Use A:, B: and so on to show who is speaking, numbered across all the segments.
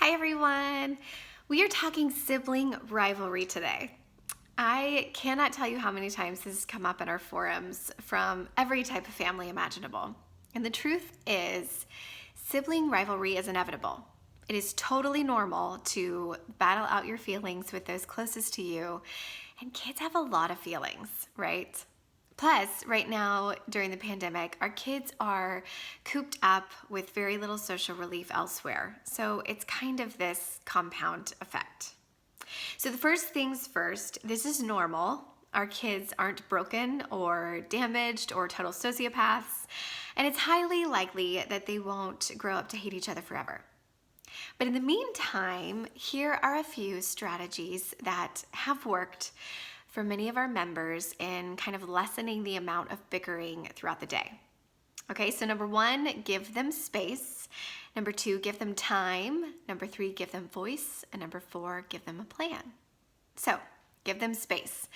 A: Hi everyone! We are talking sibling rivalry today. I cannot tell you how many times this has come up in our forums from every type of family imaginable. And the truth is, sibling rivalry is inevitable. It is totally normal to battle out your feelings with those closest to you, and kids have a lot of feelings, right? Plus, right now during the pandemic, our kids are cooped up with very little social relief elsewhere. So it's kind of this compound effect. So the first things first, this is normal. Our kids aren't broken or damaged or total sociopaths, and it's highly likely that they won't grow up to hate each other forever. But in the meantime, here are a few strategies that have worked for many of our members in kind of lessening the amount of bickering throughout the day. Okay, so number 1, give them space. Number 2, give them time. Number 3, give them voice. And number 4, give them a plan. So, give them space.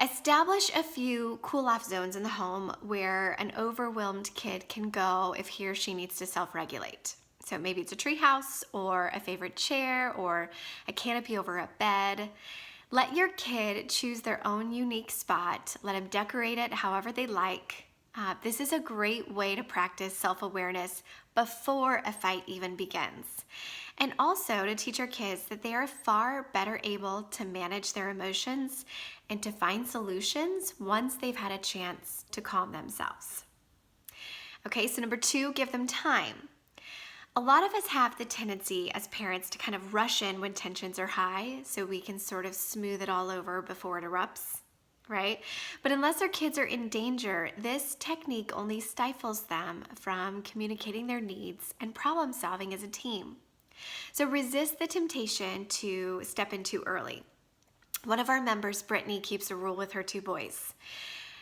A: Establish a few cool-off zones in the home where an overwhelmed kid can go if he or she needs to self-regulate. So maybe it's a treehouse or a favorite chair or a canopy over a bed. Let your kid choose their own unique spot. Let them decorate it however they like. This is a great way to practice self-awareness before a fight even begins. And also to teach our kids that they are far better able to manage their emotions and to find solutions once they've had a chance to calm themselves. Okay, so number 2, give them time. A lot of us have the tendency as parents to kind of rush in when tensions are high so we can sort of smooth it all over before it erupts, right? But unless our kids are in danger, this technique only stifles them from communicating their needs and problem solving as a team. So resist the temptation to step in too early. One of our members, Brittany, keeps a rule with her 2 boys.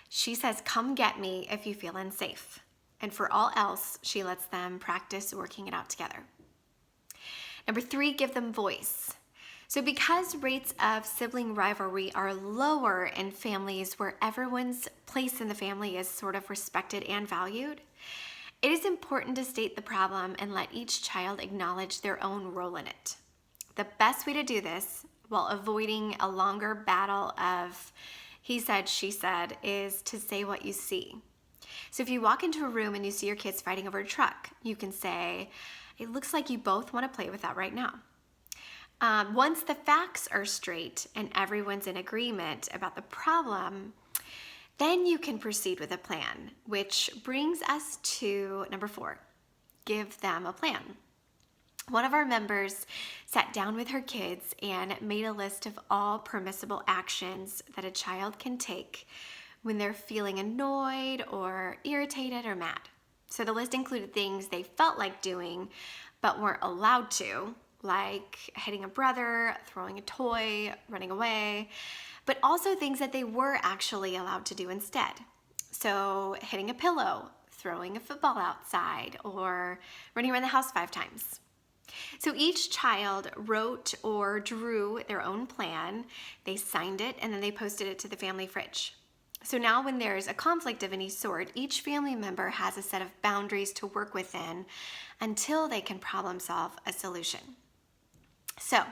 A: She says, "Come get me if you feel unsafe." And for all else, she lets them practice working it out together. Number 3, give them voice. So because rates of sibling rivalry are lower in families where everyone's place in the family is sort of respected and valued, it is important to state the problem and let each child acknowledge their own role in it. The best way to do this, while avoiding a longer battle of he said, she said, is to say what you see. So if you walk into a room and you see your kids fighting over a truck, you can say, "It looks like you both want to play with that right now." Once the facts are straight and everyone's in agreement about the problem, then you can proceed with a plan, which brings us to number 4, give them a plan. One of our members sat down with her kids and made a list of all permissible actions that a child can take when they're feeling annoyed or irritated or mad. So the list included things they felt like doing but weren't allowed to, like hitting a brother, throwing a toy, running away, but also things that they were actually allowed to do instead. So hitting a pillow, throwing a football outside, or running around the house 5 times. So each child wrote or drew their own plan, they signed it, and then they posted it to the family fridge. So now when there's a conflict of any sort, each family member has a set of boundaries to work within until they can problem solve a solution. So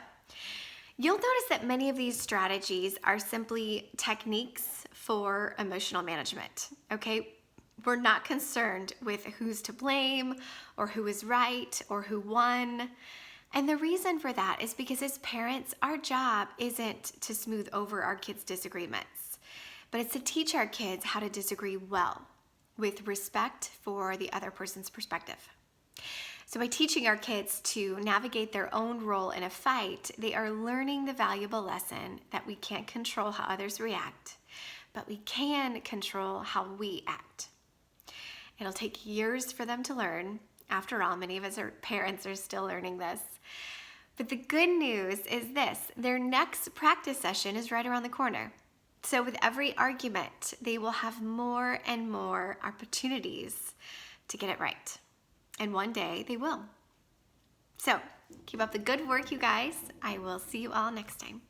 A: you'll notice that many of these strategies are simply techniques for emotional management, okay? We're not concerned with who's to blame or who is right or who won. And the reason for that is because as parents, our job isn't to smooth over our kids' disagreements, but it's to teach our kids how to disagree well with respect for the other person's perspective. So by teaching our kids to navigate their own role in a fight, they are learning the valuable lesson that we can't control how others react, but we can control how we act. It'll take years for them to learn. After all, many of us are parents are still learning this. But the good news is this: their next practice session is right around the corner. So with every argument, they will have more and more opportunities to get it right. And one day they will. So keep up the good work, you guys. I will see you all next time.